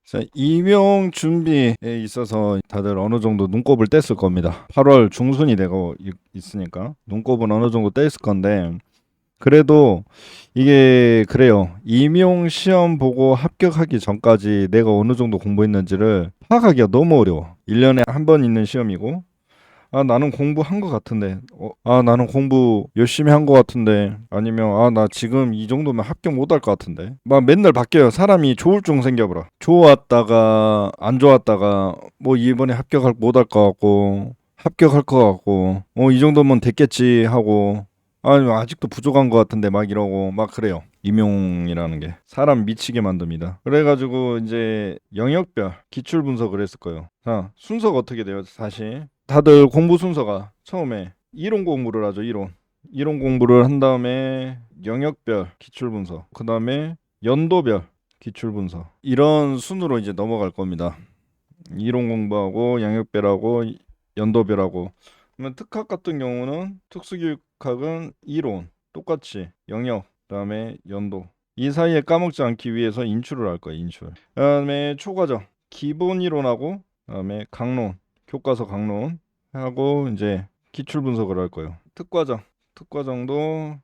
자, 임용 준비에 있어서 다들 어느 정도 눈곱을 뗐을 겁니다. 8월 중순이 되고 있으니까 눈곱은 어느 정도 뗐을 건데 그래도 이게 그래요. 임용 시험 보고 합격하기 전까지 내가 어느 정도 공부했는지를 파악하기가 너무 어려워. 1년에 한 번 있는 시험이고 아, 나는 공부한 것 같은데. 나는 공부 열심히 한 것 같은데. 아니면, 나 지금 이 정도면 합격 못 할 것 같은데. 막 맨날 바뀌어요. 사람이 조울증 생겨버려. 좋았다가, 안 좋았다가, 뭐 이번에 합격할 못 할 것 같고, 합격할 것 같고, 이 정도면 됐겠지 하고, 아니, 아직도 부족한 것 같은데 막 이러고, 막 그래요. 임용이라는 게 사람 미치게 만듭니다. 그래가지고 이제 영역별 기출 분석을 했을 거예요. 자, 순서가 어떻게 돼요? 사실 다들 공부 순서가 처음에 이론 공부를 하죠. 이론 공부를 한 다음에 영역별 기출 분석, 그 다음에 연도별 기출 분석, 이런 순으로 이제 넘어갈 겁니다. 이론 공부하고 영역별하고 연도별하고. 그러면 특학 같은 경우는 특수교육학은 이론 똑같이 영역 그다음에 연도, 이 사이에 까먹지 않기 위해서 인출을 할 거예요. 인출. 그다음에 초과정 기본 이론하고 그다음에 강론, 교과서 강론 하고 이제 기출 분석을 할 거예요. 특과정도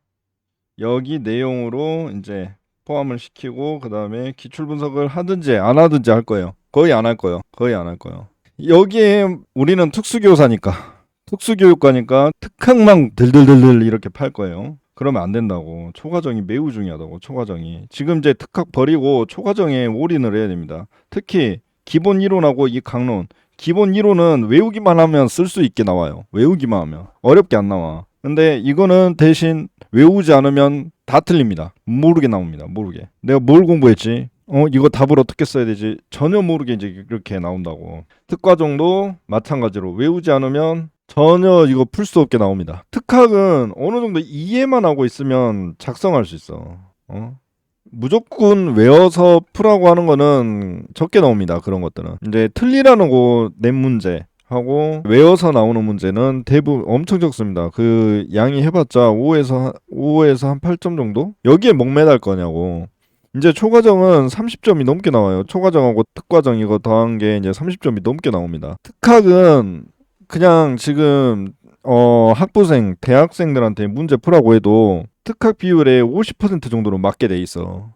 여기 내용으로 이제 포함을 시키고 그다음에 기출 분석을 하든지 안 하든지 할 거예요. 거의 안 할 거예요. 거의 안 할 거예요. 여기에 우리는 특수교육과니까 특학만 들들들들 이렇게 팔 거예요. 그러면 안 된다고. 초과정이 매우 중요하다고. 초과정이 지금 이제 특학 버리고 초과정에 올인을 해야 됩니다. 특히 기본 이론하고 이 강론, 기본 이론은 외우기만 하면 쓸 수 있게 나와요. 외우기만 하면 어렵게 안 나와. 근데 이거는 대신 외우지 않으면 다 틀립니다. 모르게 나옵니다. 모르게. 내가 뭘 공부했지? 이거 답을 어떻게 써야 되지? 전혀 모르게 이제 이렇게 나온다고. 특과정도 마찬가지로 외우지 않으면 전혀 이거 풀 수 없게 나옵니다. 특학은 어느 정도 이해만 하고 있으면 작성할 수 있어. 무조건 외워서 풀라고 하는 거는 적게 나옵니다. 그런 것들은. 이제 틀리라는 거 낸 문제 하고 외워서 나오는 문제는 대부분 엄청 적습니다. 그 양이 해봤자 5에서 한 8점 정도? 여기에 목매달 거냐고. 이제 초과정은 30점이 넘게 나와요. 초과정하고 특과정 이거 더한 게 이제 30점이 넘게 나옵니다. 특학은 그냥 지금 학부생, 대학생들한테 문제 풀라고 해도 특학 비율의 50% 정도로 맞게 돼 있어.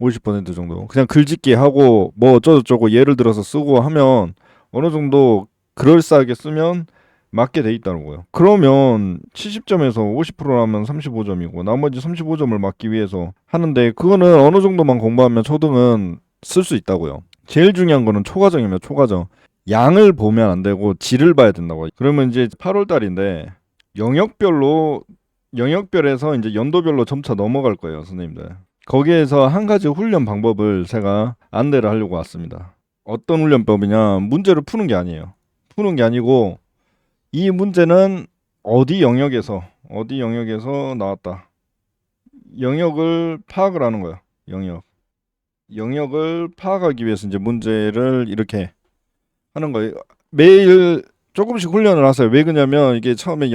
50% 정도. 그냥 글짓기 하고 뭐 어쩌고저쩌고 예를 들어서 쓰고 하면 어느 정도 그럴싸하게 쓰면 맞게 돼 있다는 거예요. 그러면 70점에서 50%라면 35점이고 나머지 35점을 맞기 위해서 하는데 그거는 어느 정도만 공부하면 초등은 쓸 수 있다고요. 제일 중요한 거는 초과정이면 초과정. 양을 보면 안 되고 질을 봐야 된다고. 그러면 이제 8월 달인데 영역별에서 이제 연도별로 점차 넘어갈 거예요, 선생님들. 거기에서 한 가지 훈련 방법을 제가 안내를 하려고 왔습니다. 어떤 훈련법이냐? 문제를 푸는 게 아니에요. 푸는 게 아니고 이 문제는 어디 영역에서 나왔다. 영역을 파악을 하는 거야. 영역을 파악하기 위해서 이제 문제를 이렇게 하는 거예요. 매일 조금씩 훈련을 하세요. 왜 그러냐면 이게 처음에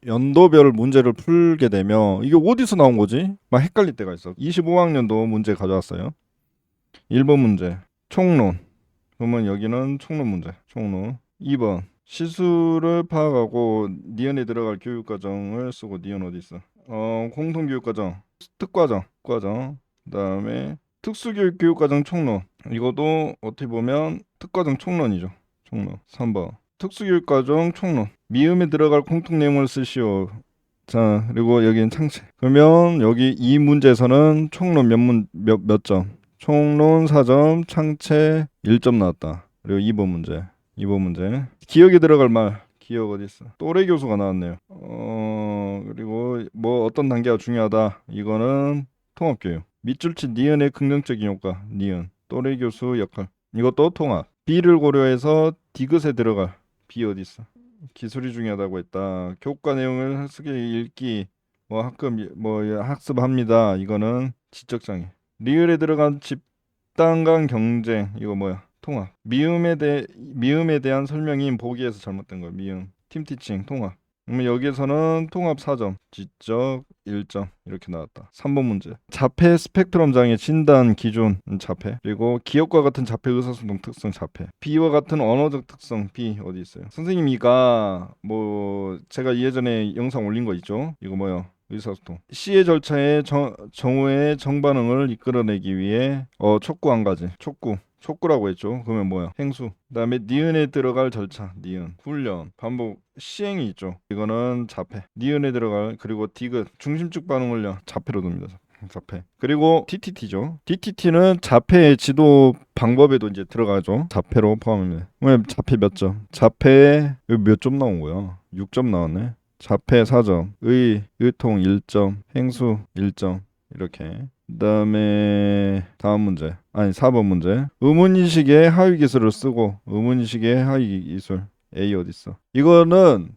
연도별 문제를 풀게 되면 이게 어디서 나온 거지? 막 헷갈릴 때가 있어. 25학년도 문제 가져왔어요. 1번 문제 총론. 그러면 여기는 총론 문제. 총론. 2번 시수를 파악하고 니은에 들어갈 교육과정을 쓰고. 니은 어디 있어? 공통교육과정, 특과정. 그다음에 특수교육과정 총론. 이것도 어떻게 보면 특과정 총론이죠. 총론. 3번 특수교육과정 총론. 미음에 들어갈 공통 내용을 쓰시오. 자, 그리고 여기는 창체. 그러면 여기 이 문제에서는 총론 몇 점? 총론 4점, 창체 1점 나왔다. 그리고 2번 문제. 기억에 들어갈 말. 기억 어디 있어? 또래 교수가 나왔네요. 그리고 뭐 어떤 단계가 중요하다. 이거는 통합교육. 밑줄치 니은의 긍정적인 효과. 니은. 또래 교수 역할. 이것도 통합. B를 고려해서 디귿에 들어갈. B 어디 있어? 기술이 중요하다고 했다. 교과 내용을 쓰기 읽기 뭐 학습합니다. 이거는 지적장애. 리을에 들어간 집단 간 경쟁. 이거 뭐야? 통합. 미음에 대한 설명인 보기에서 잘못된 거. 미음. 팀티칭 통합. 그러면 여기에서는 통합 4점, 지적 1점 이렇게 나왔다. 3번 문제. 자폐 스펙트럼 장애 진단 기준 자폐, 그리고 기억과 같은 자폐 의사소통 특성 자폐, B와 같은 언어적 특성 B 어디 있어요? 선생님 이가 뭐 제가 예전에 영상 올린 거 있죠? 이거 뭐야? 의사소통. C의 절차에 정오의 정반응을 이끌어내기 위해 촉구 한 가지. 촉구라고 했죠. 그러면 뭐야? 행수. 그다음에 니은에 들어갈 절차. 니은. 훈련. 반복. 시행이 있죠. 이거는 자폐. 니은에 들어갈 그리고 디귿. 중심축 반응 훈련. 자폐로 둡니다. 자폐. 그리고 TTT죠. TTT는 자폐의 지도 방법에도 이제 들어가죠. 자폐로 포함합니다. 왜 자폐 몇 점? 자폐 몇 점 나온 거야? 6점 나왔네. 자폐 4점, 의통 1점, 행수 1점 이렇게. 그다음에 다음 문제. 아니 4번 문제. 의문인식의 하위 기술을 쓰고 의문인식의 하위 기술 A 어디 있어? 이거는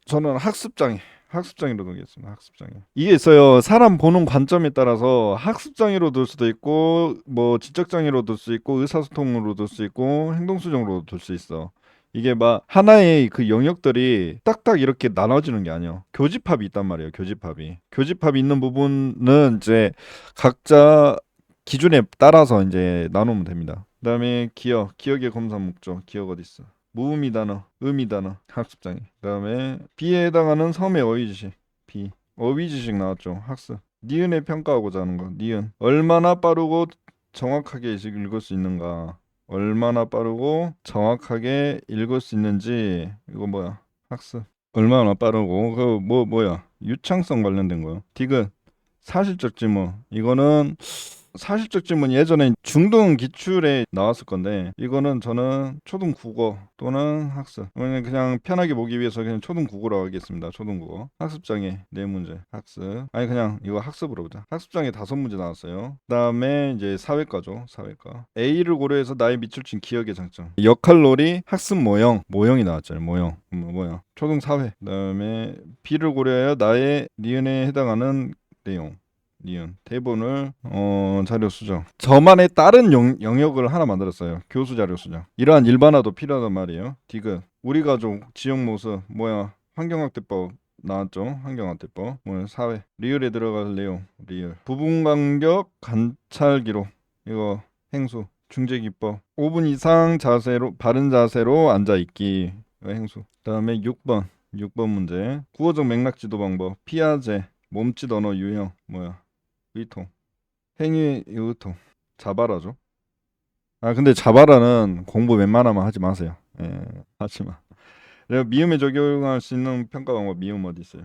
저는 학습장애로 두겠습니다. 학습장애. 이게 있어요. 사람 보는 관점에 따라서 학습장애로 둘 수도 있고 뭐 지적장애로 둘 수 있고 의사소통으로 둘 수 있고 행동수정으로 둘 수 있어. 이게 막 하나의 그 영역들이 딱딱 이렇게 나눠지는 게 아니야. 교집합이 있단 말이에요. 교집합이 있는 부분은 이제 각자 기준에 따라서 이제 나누면 됩니다. 그다음에 기억의 검사 목적. 기억 어디 있어? 무의미 단어, 의미 단어, 학습장애. 그다음에 B에 해당하는 섬의 어휘지식. B. 어휘지식 나왔죠. 학습. 니은에 평가하고자 하는 거. 니은. 얼마나 빠르고 정확하게 읽을 수 있는가. 얼마나 빠르고 정확하게 읽을 수 있는지. 이거 뭐야? 학습. 얼마나 빠르고 그 뭐야? 유창성 관련된 거요. 디귿. 사실적 지문. 이거는 사실적 질문 예전에 중등 기출에 나왔을 건데 이거는 저는 초등 국어 또는 학습. 그냥 편하게 보기 위해서 그냥 초등 국어로 하겠습니다. 초등 국어. 학습장애 4문제. 학습. 아니 그냥 이거 학습으로 보자. 학습장애 5문제 나왔어요. 그다음에 이제 사회과죠. 사회과. A를 고려해서 나의 밑줄 친 기억의 장점. 역할놀이, 학습 모형이 나왔잖아요. 모형. 초등 사회. 그다음에 B를 고려하여 나의 니은에 해당하는 내용. 니은 대본을 자료 수정. 저만의 다른 영역을 하나 만들었어요. 교수 자료 수정. 이러한 일반화도 필요하단 말이에요. 디귿. 우리 가족 지역 모습 뭐야? 환경학대법 나왔죠. 환경학대법. 뭐 사회. 리을에 들어갈 내용. 리을. 부분 간격 관찰 기록. 이거 행수. 중재 기법. 5분 이상 바른 자세로 앉아 있기. 이거 행수. 그다음에 6번 문제. 구어적 맥락 지도 방법. 피아제. 몸짓 언어 유형. 뭐야? 의통. 행위 의통. 자바라죠. 근데 자바라는 공부 웬만하면 하지 마세요. 하지 마. 내가 미음에 적용할 수 있는 평가 방법. 미음 어디 있어요?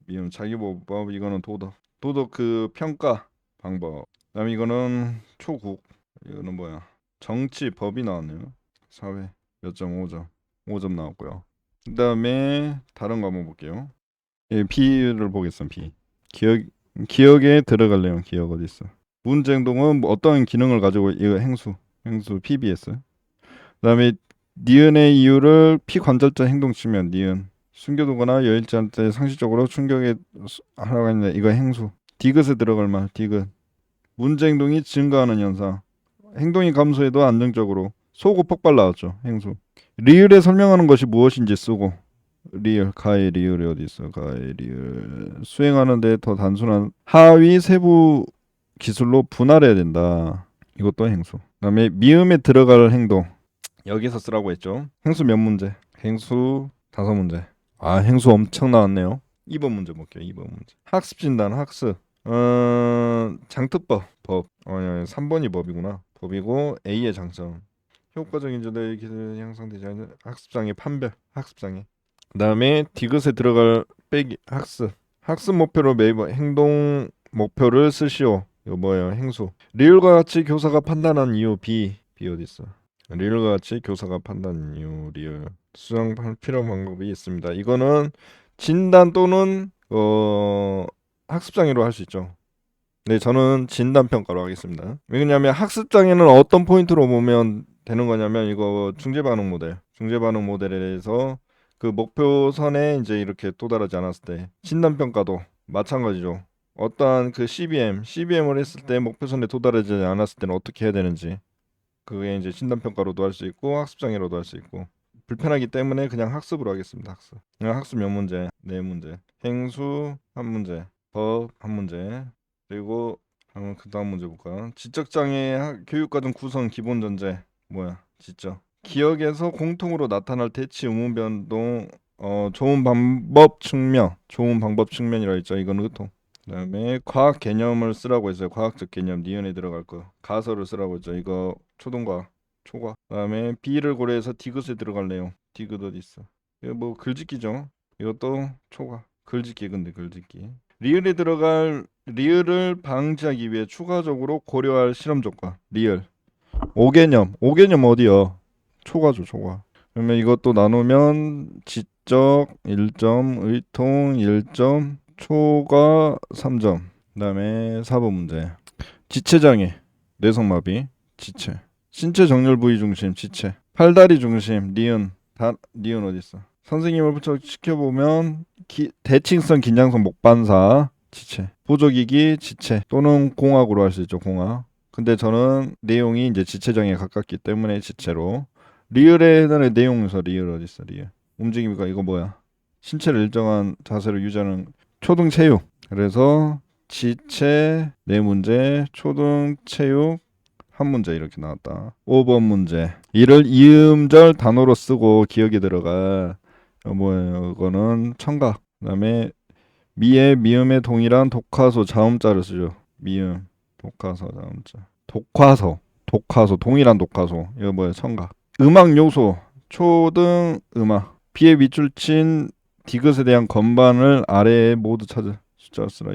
미음 자기보호법. 이거는 도덕 그 평가 방법. 그다음에 이거는 초국. 이거는 뭐야? 정치 법이 나왔네요. 사회 몇 점? 5점 나왔고요. 그다음에 다른 거 한번 볼게요. B를 보겠습니다. B. 기억에 들어갈래요. 기억 어디 있어? 문제 행동은 뭐 어떤 기능을 가지고 이거 행수 PBS. 그다음에 니은의 이유를 피관절자 행동 치면 니은. 숨겨두거나 여의치 않을 때 상시적으로 충격에 하라고 했는데 이거 행수. 디귿에 들어갈 말 디귿. 문제 행동이 증가하는 현상. 행동이 감소해도 안정적으로. 소고 폭발 나왔죠. 행수. 리을에 설명하는 것이 무엇인지 쓰고. 리을 가의 리을이 어디 있어? 가의 리을 수행하는데 더 단순한 하위 세부 기술로 분할해야 된다. 이것도 행수. 그다음에 미음에 들어갈 행동 여기서 쓰라고 했죠. 행수 몇 문제? 행수 5문제. 행수 엄청 나왔네요. 2번 문제 볼게요. 2번 문제. 학습 진단 학습. 장특법 법. 3번이 법이구나. 법이고 A의 장점. 효과적인 저들의 기술이 향상되지 않는 학습장애 판별. 학습장애. 그다음에 디귿에 들어갈 빼기 학습 목표로 매번 행동 목표를 쓰시오. 이거 뭐예요? 행수. 리을과 같이 교사가 판단한 이유 B 어디 있어? 리을과 같이 교사가 판단한 이유 리을 수정 필요 방법이 있습니다. 이거는 진단 또는 학습장애로 할 수 있죠. 네, 저는 진단 평가로 하겠습니다. 왜냐하면 학습장애는 어떤 포인트로 보면 되는 거냐면 이거 중재 반응 모델에 대해서 그 목표선에 이제 이렇게 도달하지 않았을 때 진단 평가도 마찬가지죠. 어떠한 그 CBM을 했을 때 목표선에 도달하지 않았을 때는 어떻게 해야 되는지 그게 이제 진단 평가로도 할 수 있고 학습장애로도 할 수 있고 불편하기 때문에 그냥 학습으로 하겠습니다. 학습. 그냥 학습 몇 문제, 네 문제. 행수 한 문제, 법 한 문제. 그리고 그다음 문제 볼까요? 지적장애 교육과정 구성 기본 전제 뭐야? 지적. 기억에서 공통으로 나타날 대치 의문 변동 좋은 방법 측면이라 했죠. 이건 의통. 그다음에 과학 개념을 쓰라고 했어요. 과학적 개념 니은에 들어갈 거. 가설을 쓰라고 했죠. 이거 초등과학, 초과. 그다음에 B를 고려해서 디귿에 들어갈 내용. 디귿 어디 있어? 이거 뭐 글짓기죠. 이것도 초과. 글짓기 근데 글짓기. 리을에 들어갈 리을을 방지하기 위해 추가적으로 고려할 실험 조건. 리을. 5개념. 5개념 어디요? 초과죠, 초과. 그러면 이것도 나누면 지적 1점, 의통 1점, 초과 3점. 그다음에 4번 문제. 지체장애, 뇌성마비, 지체. 신체 정렬 부위 중심, 지체. 팔다리 중심, 니은. 니은 어디 있어? 선생님을 지켜보면 대칭성 긴장성 목반사, 지체. 보조기기, 지체. 또는 공학으로 할 수 있죠, 공학. 근데 저는 내용이 이제 지체장애에 가깝기 때문에 지체로. 리을에 해당하는 내용에서 리을 어디 있어? 리을. 움직임이가 이거 뭐야? 신체를 일정한 자세로 유지하는 초등 체육. 그래서 지체 네 문제, 초등 체육 한 문제 이렇게 나왔다. 5번 문제. 이를 이음절 단어로 쓰고 기억에 들어가. 뭐예요? 이거는 청각. 그다음에 미의 미음의 동일한 독화소 자음자를 쓰죠. 미음 독화소 자음자. 독화소 동일한 독화소. 이거 뭐예요? 청각. 음악 요소 초등 음악. 비의 밑줄 친 디귿에 대한 건반을 아래에 모두 찾아 숫자 쓰라.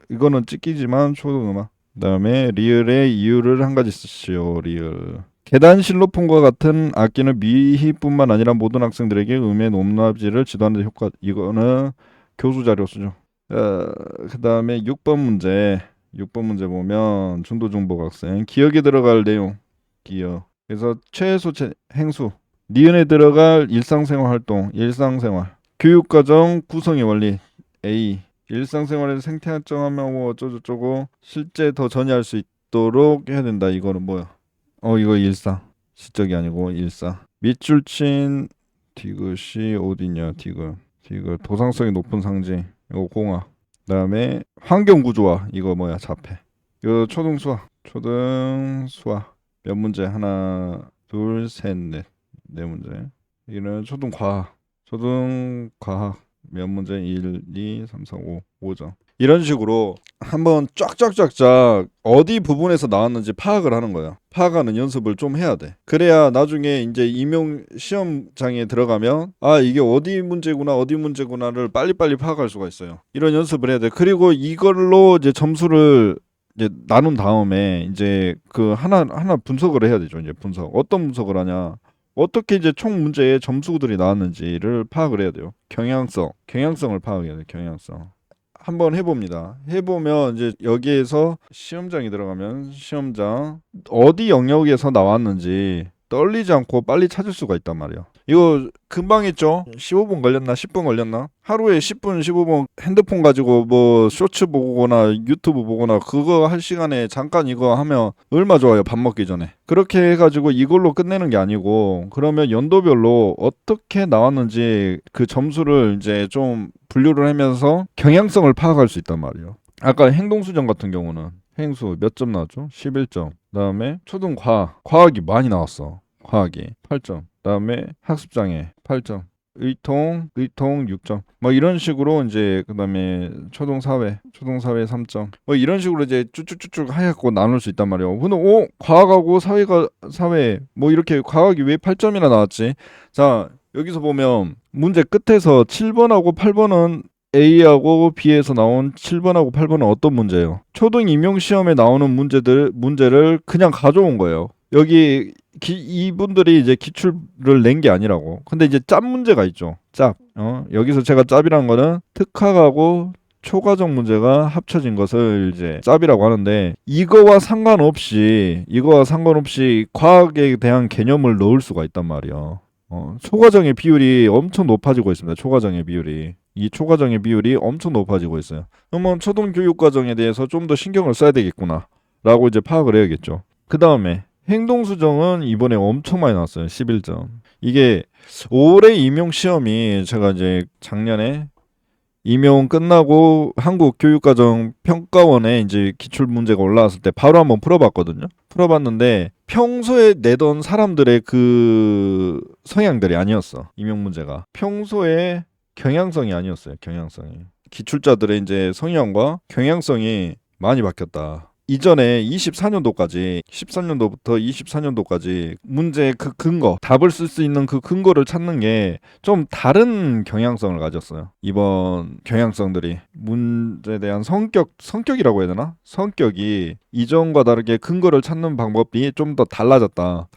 이거는 찍기지만 초등 음악. 그다음에 리을의 이유를 한 가지 쓰시오. 리을. 계단 실로폰과 같은 악기는 미희뿐만 아니라 모든 학생들에게 음의 높낮이를 지도하는 데 효과. 이거는 교수 자료 쓰죠. 그다음에 6번 문제. 6번 문제 보면 중도중복 학생 기억에 들어갈 내용. 기억. 그래서 최소 행수. 니은에 들어갈 일상생활 활동. 일상생활. 교육과정 구성의 원리. A. 일상생활에서 생태활동하면 뭐 어쩌고저쩌고 실제 더 전이할 수 있도록 해야 된다. 이거는 뭐야? 이거 일상. 시적이 아니고 일상. 밑줄 친 디귿이 어디냐? 디귿 도상성이 높은 상징. 이거 공학. 그다음에 환경 구조화. 이거 뭐야? 자폐. 이거 초등 수학. 몇 문제? 하나, 둘, 셋, 넷. 네 문제. 이거는 초등 과학 몇 문제? 1, 2, 3, 4, 5. 5점. 이런 식으로 한번 쫙쫙쫙쫙 어디 부분에서 나왔는지 파악을 하는 거예요. 파악하는 연습을 좀 해야 돼. 그래야 나중에 이제 임용 시험장에 들어가면 이게 어디 문제구나를 빨리빨리 파악할 수가 있어요. 이런 연습을 해야 돼. 그리고 이걸로 이제 점수를 이제 나눈 다음에 이제 그 하나 분석을 해야 되죠. 이제 어떤 분석을 하냐? 어떻게 이제 총 문제에 점수들이 나왔는지를 파악을 해야 돼요. 경향성을 파악해야 돼요. 경향성. 한번 해봅니다. 해보면 이제 여기에서 시험장이 들어가면 시험장 어디 영역에서 나왔는지 떨리지 않고 빨리 찾을 수가 있단 말이에요. 이거 금방 했죠? 15분 걸렸나? 10분 걸렸나? 하루에 10분, 15분 핸드폰 가지고 뭐 쇼츠 보거나 유튜브 보거나 그거 할 시간에 잠깐 이거 하면 얼마 좋아요. 밥 먹기 전에. 그렇게 해가지고 이걸로 끝내는 게 아니고 그러면 연도별로 어떻게 나왔는지 그 점수를 이제 좀 분류를 하면서 경향성을 파악할 수 있단 말이에요. 아까 행동수정 같은 경우는 행수 몇 점 나왔죠? 11점. 그다음에 초등 과학이 많이 나왔어. 과학이 8점. 그다음에 학습장애 8점. 의통 6점. 뭐 이런 식으로 이제 그다음에 초등사회 3점. 뭐 이런 식으로 이제 쭉쭉쭉쭉 해갖고 나눌 수 있단 말이에요. 근데 과학하고 사회 뭐 이렇게 과학이 왜 8점이나 나왔지? 자 여기서 보면 문제 끝에서 7번하고 8번은 A하고 B에서 나온 7번하고 8번은 어떤 문제예요? 초등 임용시험에 나오는 문제를 그냥 가져온 거예요. 여기 이분들이 이제 기출을 낸 게 아니라고. 근데 이제 짭 문제가 있죠. 짭. 여기서 제가 짭이란 거는 특학하고 초과정 문제가 합쳐진 것을 이제 짭이라고 하는데 이거와 상관없이 과학에 대한 개념을 넣을 수가 있단 말이에요. 초과정의 비율이 엄청 높아지고 있습니다. 이 초과정의 비율이 엄청 높아지고 있어요. 그러면 초등교육과정에 대해서 좀 더 신경을 써야 되겠구나 라고 이제 파악을 해야겠죠. 그 다음에 행동수정은 이번에 엄청 많이 나왔어요. 11점. 이게 올해 임용 시험이 제가 이제 작년에 임용 끝나고 한국교육과정평가원에 이제 기출 문제가 올라왔을 때 바로 한번 풀어봤거든요. 풀어봤는데 평소에 내던 사람들의 그 성향들이 아니었어. 임용 문제가 평소에 경향성이 아니었어요. 경향성이 기출자들의 이제 성향과 경향성이 많이 바뀌었다. 이전에 24년도까지 13년도부터 24년도까지 문제 그 근거 답을 쓸 수 있는 그 근거를 찾는 게 좀 다른 경향성을 가졌어요. 이번 경향성들이 문제에 대한 성격이라고 해야 되나? 성격이 이전과 다르게 근거를 찾는 방법이 좀 더 달라졌다.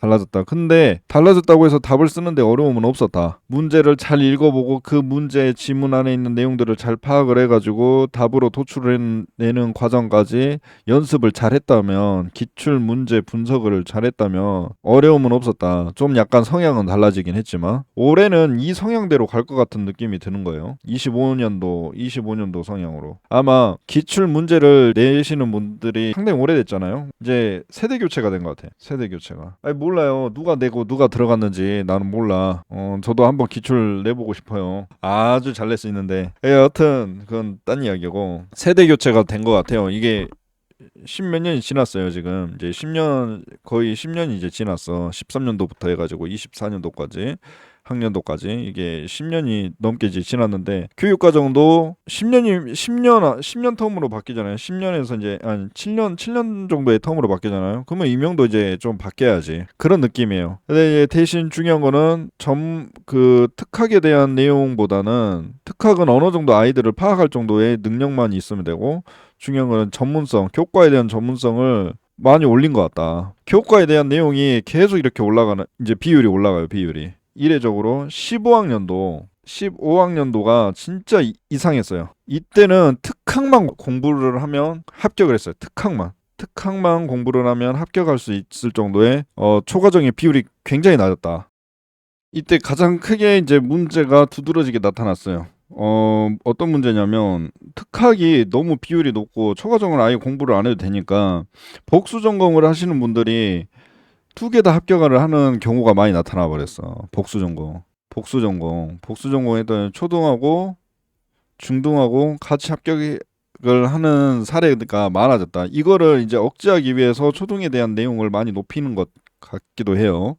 근데 달라졌다고 해서 답을 쓰는데 어려움은 없었다. 문제를 잘 읽어보고 그 문제 지문 안에 있는 내용들을 잘 파악을 해가지고 답으로 도출해내는 과정까지 연습을 잘했다면, 기출 문제 분석을 잘했다면 어려움은 없었다. 좀 약간 성향은 달라지긴 했지만 올해는 이 성향대로 갈 것 같은 느낌이 드는 거예요. 25년도 성향으로. 아마 기출 문제를 내시는 분들이 상당히 오래됐잖아요. 이제 세대 교체가 된 것 같아. 세대 교체가. 아니 몰라요. 누가 내고 누가 들어갔는지 나는 몰라. 저도 한번 기출 내보고 싶어요. 아주 잘 낼 수 있는데. 여하튼 그건 딴 이야기고 세대 교체가 된 것 같아요. 이게 십몇 년이 지났어요. 지금 이제 10년 거의 10년이 이제 지났어. 13년도부터 해가지고 24년도까지 학년도까지 이게 10년이 넘게 이제 지났는데 교육과정도 10년 텀으로 바뀌잖아요. 10년에서 이제 한 7년 정도의 텀으로 바뀌잖아요. 그러면 임용도 이제 좀 바뀌어야지. 그런 느낌이에요. 근데 이제 대신 중요한 거는 그 특학에 대한 내용보다는 특학은 어느 정도 아이들을 파악할 정도의 능력만 있으면 되고 중요한 거는 전문성, 교과에 대한 전문성을 많이 올린 것 같다. 교과에 대한 내용이 계속 이렇게 올라가는 이제 비율이 올라가요. 비율이. 이례적으로 15학년도가 진짜 이상했어요. 이때는 특학만 공부를 하면 합격을 했어요. 특학만 공부를 하면 합격할 수 있을 정도의 초과정의 비율이 굉장히 낮았다. 이때 가장 크게 이제 문제가 두드러지게 나타났어요. 어떤 문제냐면 특학이 너무 비율이 높고 초과정을 아예 공부를 안 해도 되니까 복수 전공을 하시는 분들이 두 개 다 합격을 하는 경우가 많이 나타나 버렸어. 복수 전공에도 초등하고 중등하고 같이 합격을 하는 사례가 많아졌다. 이거를 이제 억제하기 위해서 초등에 대한 내용을 많이 높이는 것 같기도 해요.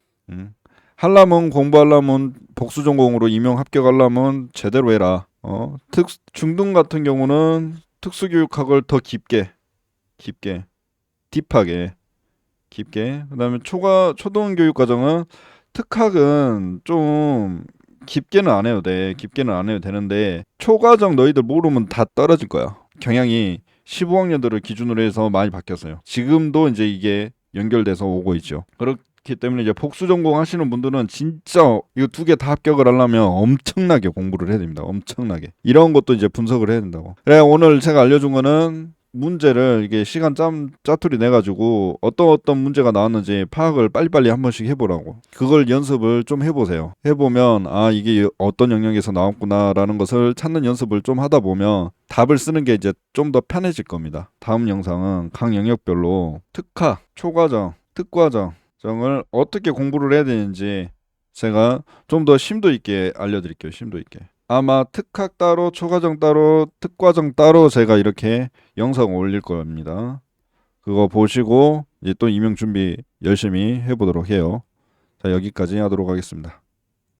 공부하려면 복수 전공으로 임용 합격하려면 제대로 해라. 중등 같은 경우는 특수교육학을 더 깊게, 딥하게, 그다음에 초등 교육 과정은 특학은 좀 깊게는 안 해도 돼. 깊게는 안 해도 되는데 초과정 너희들 모르면 다 떨어질 거야. 경향이 15학년들을 기준으로 해서 많이 바뀌었어요. 지금도 이제 이게 연결돼서 오고 있죠. 그렇기 때문에 이제 복수 전공 하시는 분들은 진짜 이거 두 개 다 합격을 하려면 엄청나게 공부를 해야 됩니다. 엄청나게. 이런 것도 이제 분석을 해야 된다고. 그래, 오늘 제가 알려준 거는 문제를 이게 시간 짜투리 내가지고 어떤 문제가 나왔는지 파악을 빨리빨리 한 번씩 해보라고. 그걸 연습을 좀 해보세요. 해보면 이게 어떤 영역에서 나왔구나라는 것을 찾는 연습을 좀 하다 보면 답을 쓰는 게 이제 좀 더 편해질 겁니다. 다음 영상은 각 영역별로 특학, 초과정, 특과정을 어떻게 공부를 해야 되는지 제가 좀 더 심도 있게 알려드릴게요. 심도 있게. 아마 특학 따로, 초과정 따로, 특과정 따로 제가 이렇게 영상 올릴 겁니다. 그거 보시고 이제 또 임용 준비 열심히 해보도록 해요. 자, 여기까지 하도록 하겠습니다.